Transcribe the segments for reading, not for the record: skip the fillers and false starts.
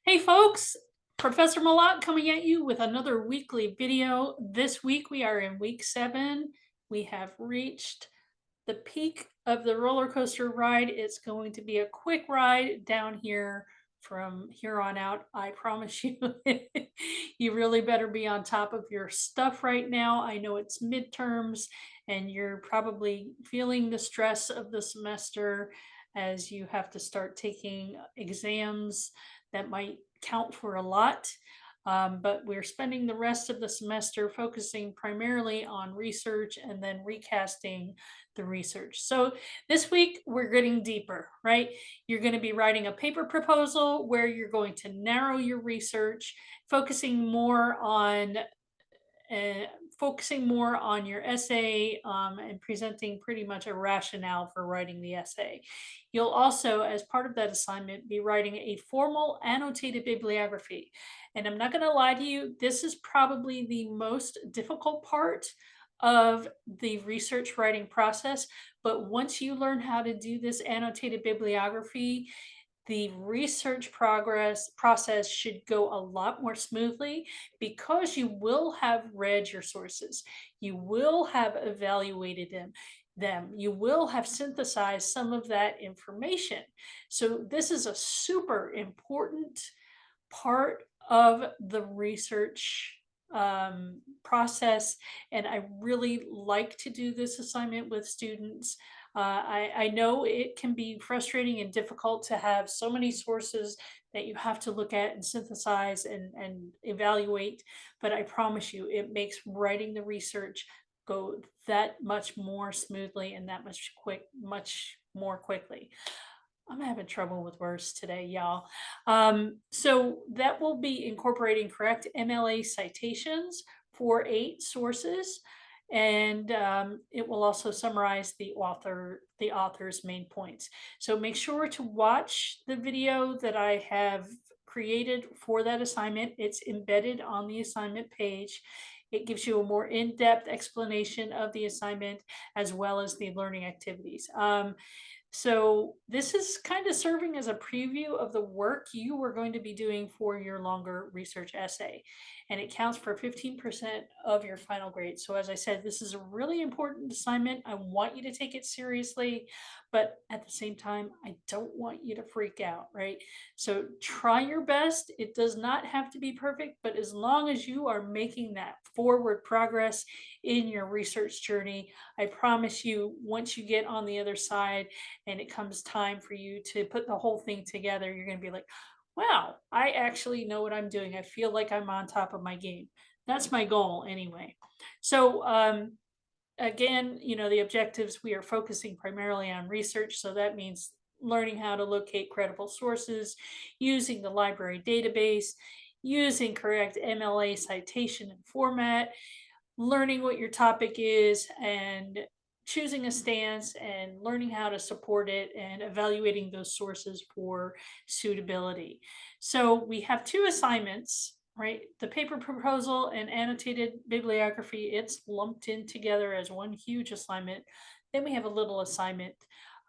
Hey folks, Professor Malak coming at you with another weekly video. This week we are in week 7. We have reached the peak of the roller coaster ride. It's going to be a quick ride down here from here on out. I promise you. You really better be on top of your stuff right now. I know it's midterms and you're probably feeling the stress of the semester as you have to start taking exams that might count for a lot. But we're spending the rest of the semester focusing primarily on research and then recasting the research. So this week we're getting deeper, right? You're going to be writing a paper proposal where you're going to narrow your research, focusing more on uh, your essay and presenting pretty much a rationale for writing the essay. You'll also, as part of that assignment, be writing a formal annotated bibliography. And I'm not going to lie to you, this is probably the most difficult part of the research writing process. But once you learn how to do this annotated bibliography, the research process should go a lot more smoothly because you will have read your sources. You will have evaluated them. You will have synthesized some of that information. So this is a super important part of the research process, and I really like to do this assignment with students. I know it can be frustrating and difficult to have so many sources that you have to look at and synthesize and evaluate, but I promise you, it makes writing the research go that much more smoothly and that much more quickly. I'm having trouble with words today, y'all. So that will be incorporating correct MLA citations for 8 sources, and it will also summarize the author's main points. So make sure to watch the video that I have created for that assignment. It's embedded on the assignment page. It gives you a more in-depth explanation of the assignment as well as the learning activities. So this is kind of serving as a preview of the work you are going to be doing for your longer research essay, and it counts for 15% of your final grade. So as I said, this is a really important assignment. I want you to take it seriously, but at the same time, I don't want you to freak out, right? So try your best. It does not have to be perfect, but as long as you are making that forward progress in your research journey, I promise you, once you get on the other side and it comes time for you to put the whole thing together, you're going to be like, wow, I actually know what I'm doing. I feel like I'm on top of my game. That's my goal anyway. So, again, the objectives, we are focusing primarily on research. So that means learning how to locate credible sources, using the library database, using correct MLA citation and format, learning what your topic is and choosing a stance and learning how to support it and evaluating those sources for suitability. So we have 2 assignments, right? The paper proposal and annotated bibliography, it's lumped in together as one huge assignment. Then we have a little assignment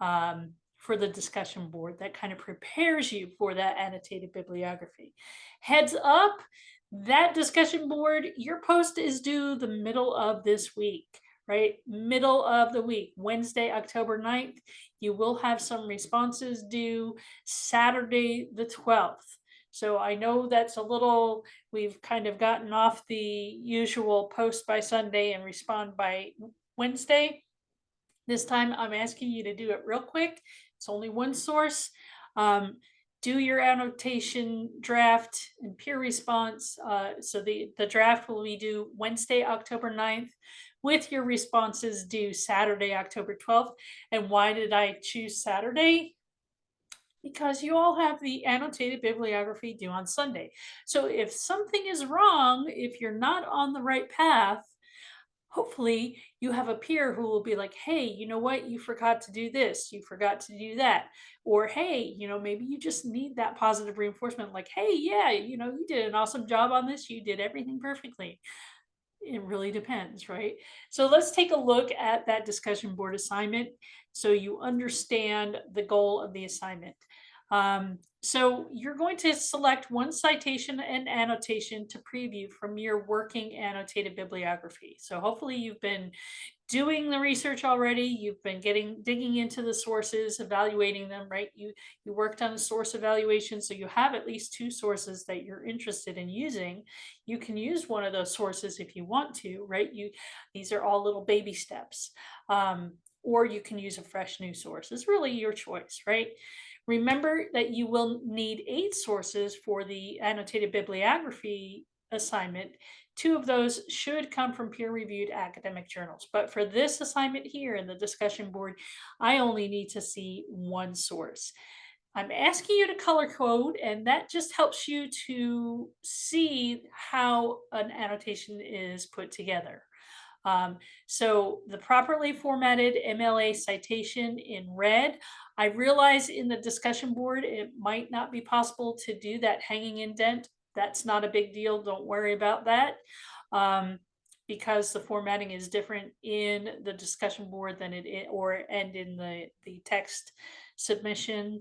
for the discussion board that kind of prepares you for that annotated bibliography. Heads up, that discussion board, your post is due the middle of this week, right? Middle of the week, Wednesday, October 9th. You will have some responses due Saturday, the 12th. So I know that's a little, we've kind of gotten off the usual post by Sunday and respond by Wednesday. This time I'm asking you to do it real quick. It's only one source. Do your annotation draft and peer response. So the draft will be due Wednesday, October 9th, with your responses due Saturday, October 12th. And why did I choose Saturday? Because you all have the annotated bibliography due on Sunday. So if something is wrong, if you're not on the right path, hopefully you have a peer who will be like, hey, you know what, you forgot to do this, you forgot to do that, or hey, maybe you just need that positive reinforcement, like, hey, yeah, you did an awesome job on this, you did everything perfectly. It really depends, right? So let's take a look at that discussion board assignment so you understand the goal of the assignment. So you're going to select one citation and annotation to preview from your working annotated bibliography. So hopefully you've been doing the research already. You've been digging into the sources, evaluating them, right? You worked on a source evaluation, so you have at least two sources that you're interested in using. You can use one of those sources if you want to, right? These are all little baby steps. Or you can use a fresh new source. It's really your choice, right? Remember that you will need 8 sources for the annotated bibliography assignment. 2 of those should come from peer-reviewed academic journals. But for this assignment here in the discussion board, I only need to see 1 source. I'm asking you to color code, and that just helps you to see how an annotation is put together. So the properly formatted MLA citation in red. I realize in the discussion board it might not be possible to do that hanging indent. That's not a big deal. Don't worry about that. Um, because the formatting is different in the discussion board than it is, and in the text submission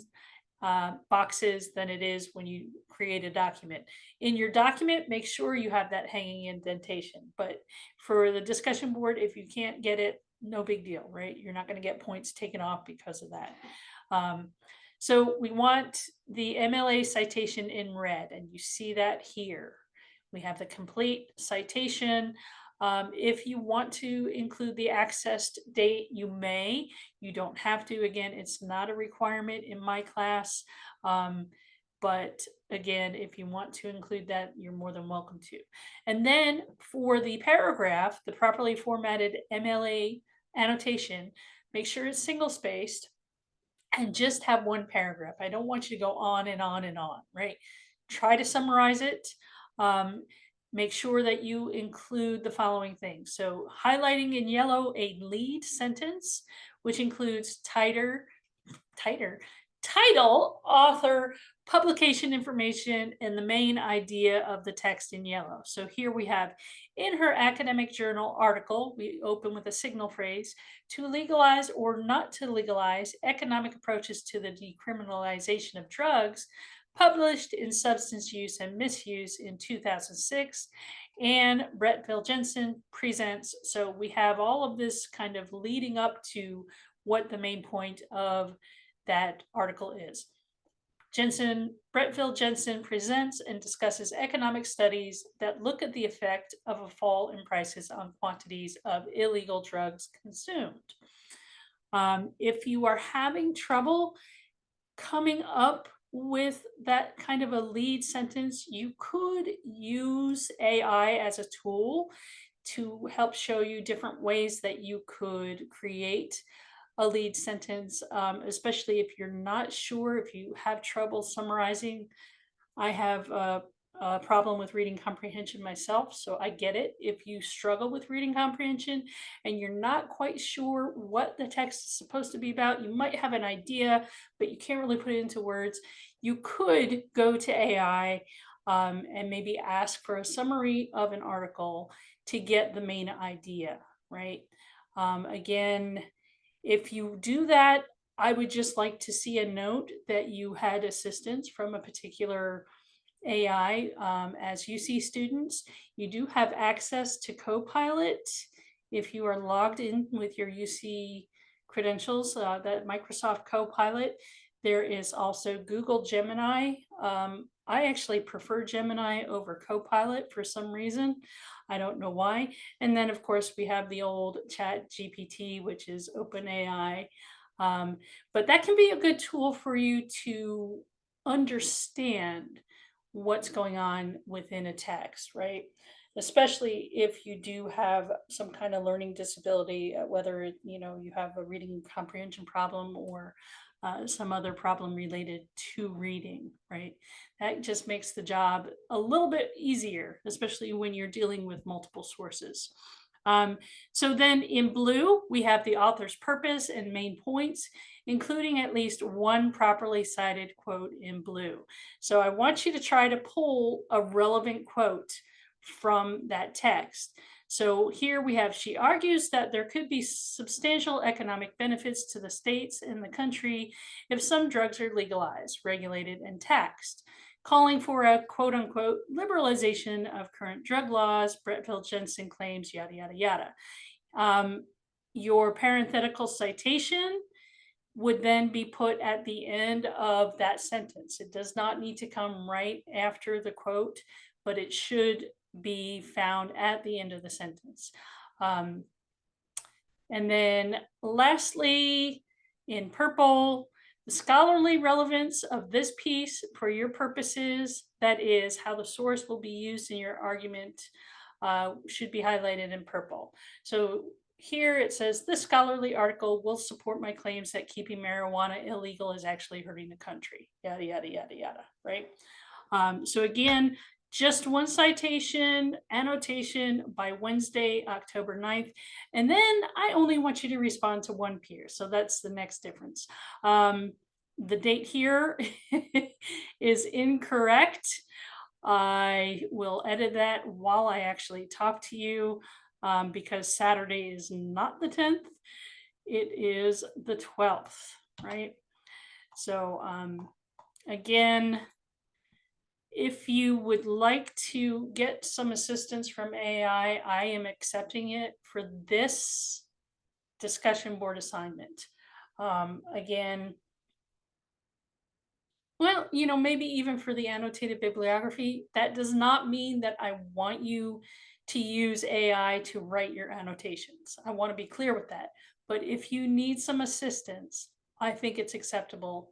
boxes than it is when you create a document. In your document, make sure you have that hanging indentation. But for the discussion board, if you can't get it, no big deal, right? You're not going to get points taken off because of that. So we want the MLA citation in red, and you see that here. We have the complete citation. If you want to include the accessed date, you may. You don't have to. Again, it's not a requirement in my class. But again, if you want to include that, you're more than welcome to. And then for the paragraph, the properly formatted MLA annotation, make sure it's single spaced and just have one paragraph. I don't want you to go on and on and on, right? Try to summarize it. Make sure that you include the following things. So highlighting in yellow a lead sentence, which includes title, author, publication information, and the main idea of the text in yellow. So here we have, in her academic journal article, we open with a signal phrase, to legalize or not to legalize economic approaches to the decriminalization of drugs, published in Substance Use and Misuse in 2006. And Brettville Jensen presents. So we have all of this kind of leading up to what the main point of that article is. Brettville Jensen presents and discusses economic studies that look at the effect of a fall in prices on quantities of illegal drugs consumed. If you are having trouble coming up with that kind of a lead sentence, you could use AI as a tool to help show you different ways that you could create a lead sentence, especially if you're not sure, if you have trouble summarizing. I have a problem with reading comprehension myself, so I get it. If you struggle with reading comprehension and you're not quite sure what the text is supposed to be about, you might have an idea, but you can't really put it into words. You could go to AI and maybe ask for a summary of an article to get the main idea, right? Again, if you do that, I would just like to see a note that you had assistance from a particular AI. As UC students, you do have access to Copilot if you are logged in with your UC credentials, that Microsoft Copilot. There is also Google Gemini. I actually prefer Gemini over Copilot for some reason. I don't know why. And then, of course, we have the old Chat GPT, which is OpenAI. But that can be a good tool for you to understand what's going on within a text, right? Especially if you do have some kind of learning disability, whether you have a reading comprehension problem or some other problem related to reading, right? That just makes the job a little bit easier, especially when you're dealing with multiple sources. So then in blue, we have the author's purpose and main points, including at least one properly cited quote in blue. So I want you to try to pull a relevant quote from that text. So here we have, she argues that there could be substantial economic benefits to the states and the country if some drugs are legalized, regulated, and taxed, calling for a quote unquote liberalization of current drug laws. Brettville Jensen claims, yada, yada, yada. Your parenthetical citation would then be put at the end of that sentence. It does not need to come right after the quote, but it should be found at the end of the sentence. And then lastly, in purple, the scholarly relevance of this piece for your purposes, that is how the source will be used in your argument, should be highlighted in purple. So here it says, this scholarly article will support my claims that keeping marijuana illegal is actually hurting the country, yada, yada, yada, yada, right? So again, just one citation, annotation by Wednesday, October 9th. And then I only want you to respond to one peer. So that's the next difference. The date here is incorrect. I will edit that while I actually talk to you, because Saturday is not the 10th. It is the 12th, right? So again, if you would like to get some assistance from AI, I am accepting it for this discussion board assignment. Again, well, you know, maybe even for the annotated bibliography, that does not mean that I want you to use AI to write your annotations. I want to be clear with that. But if you need some assistance, I think it's acceptable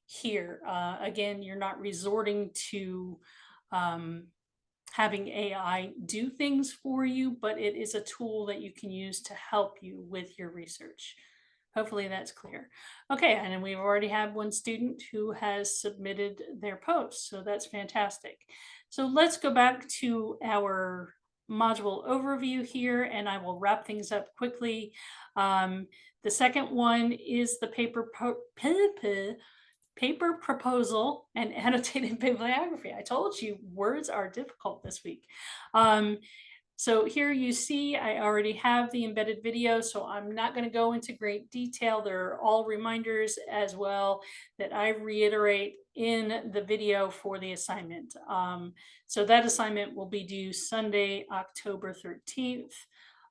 here. Again, you're not resorting to having AI do things for you, but it is a tool that you can use to help you with your research. Hopefully that's clear. Okay, and then we've already had one student who has submitted their post, so that's fantastic. So let's go back to our module overview here, and I will wrap things up quickly. The second one is the paper proposal and annotated bibliography. I told you words are difficult this week. So here you see, I already have the embedded video, so I'm not going to go into great detail. They're all reminders as well that I reiterate in the video for the assignment. So that assignment will be due Sunday, October 13th.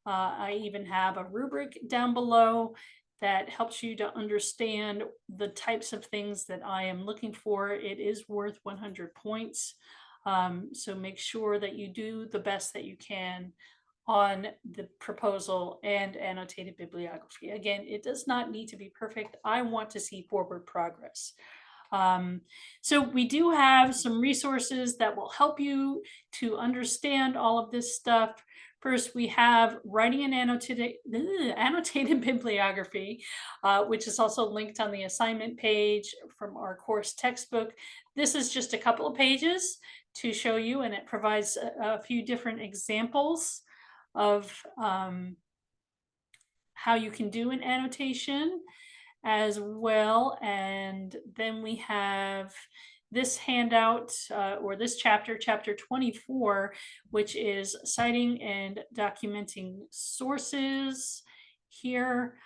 I even have a rubric down below that helps you to understand the types of things that I am looking for. It is worth 100 points. So make sure that you do the best that you can on the proposal and annotated bibliography. Again, it does not need to be perfect. I want to see forward progress. So we do have some resources that will help you to understand all of this stuff. First, we have writing an annotated bibliography, which is also linked on the assignment page from our course textbook. This is just a couple of pages to show you, and it provides a few different examples of how you can do an annotation as well. And then we have this handout or this chapter, chapter 24, which is citing and documenting sources here.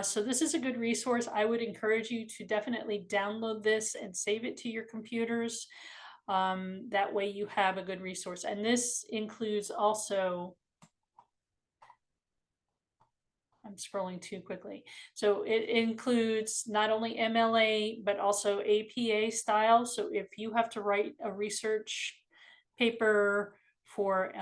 So this is a good resource. I would encourage you to definitely download this and save it to your computers. That way you have a good resource. And this includes also, I'm scrolling too quickly. So it includes not only MLA, but also APA style. So if you have to write a research paper for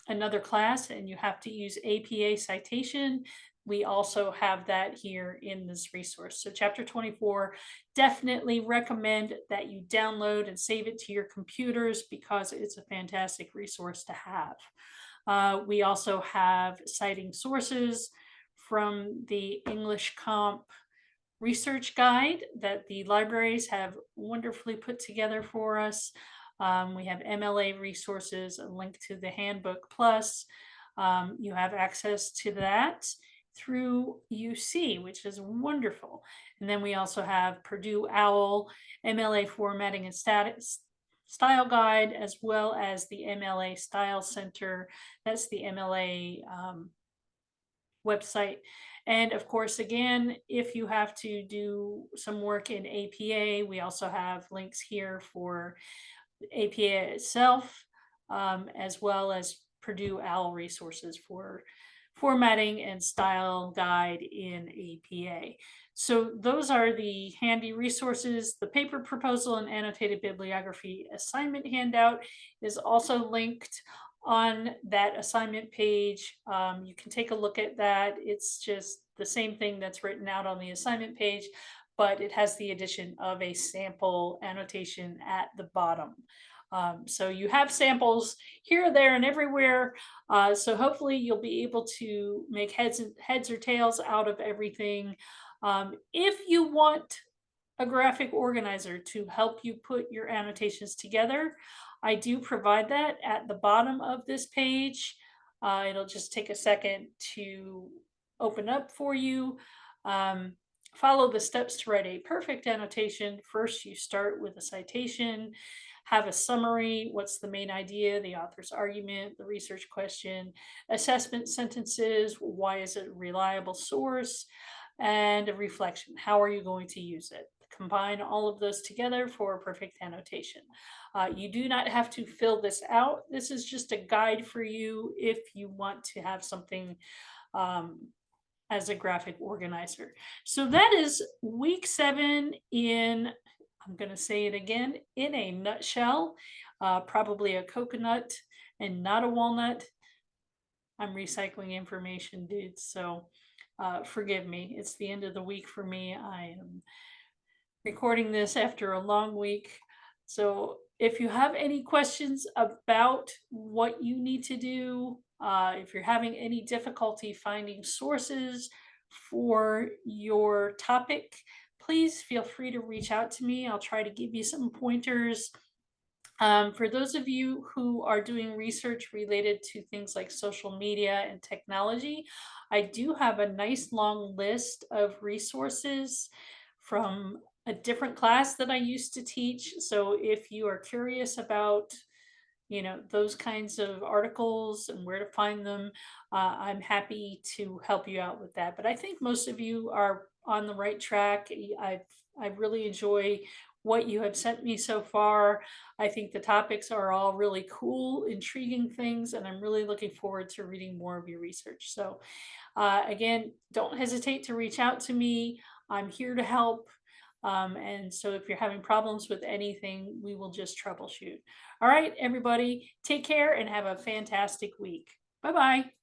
another class and you have to use APA citation, we also have that here in this resource. So chapter 24, definitely recommend that you download and save it to your computers because it's a fantastic resource to have. We also have citing sources from the English Comp research guide that the libraries have wonderfully put together for us. We have MLA resources, a link to the handbook plus. You have access to that through UC, which is wonderful. And then we also have Purdue OWL, MLA formatting and style guide, as well as the MLA Style Center. That's the MLA website. And of course, again, if you have to do some work in APA, we also have links here for APA itself, as well as Purdue OWL resources for formatting and style guide in APA. So those are the handy resources. The paper proposal and annotated bibliography assignment handout is also linked on that assignment page. You can take a look at that. It's just the same thing that's written out on the assignment page, but it has the addition of a sample annotation at the bottom. So you have samples here, there, and everywhere. So hopefully you'll be able to make heads or tails out of everything. If you want a graphic organizer to help you put your annotations together, I do provide that at the bottom of this page. It'll just take a second to open up for you. Follow the steps to write a perfect annotation. First, you start with a citation, have a summary, what's the main idea, the author's argument, the research question, assessment sentences, why is it a reliable source, and a reflection. How are you going to use it? Combine all of those together for a perfect annotation. You do not have to fill this out. This is just a guide for you if you want to have something as a graphic organizer. So that is week 7 in, I'm going to say it again, in a nutshell. Probably a coconut and not a walnut. I'm recycling information, dudes. So forgive me. It's the end of the week for me. I am recording this after a long week. So if you have any questions about what you need to do, if you're having any difficulty finding sources for your topic, please feel free to reach out to me. I'll try to give you some pointers. For those of you who are doing research related to things like social media and technology, I do have a nice long list of resources from a different class that I used to teach. So if you are curious about, those kinds of articles and where to find them, I'm happy to help you out with that. But I think most of you are on the right track. I really enjoy what you have sent me so far. I think the topics are all really cool, intriguing things, and I'm really looking forward to reading more of your research. So again, don't hesitate to reach out to me. I'm here to help. And so if you're having problems with anything, we will just troubleshoot. All right, everybody, take care and have a fantastic week. Bye-bye.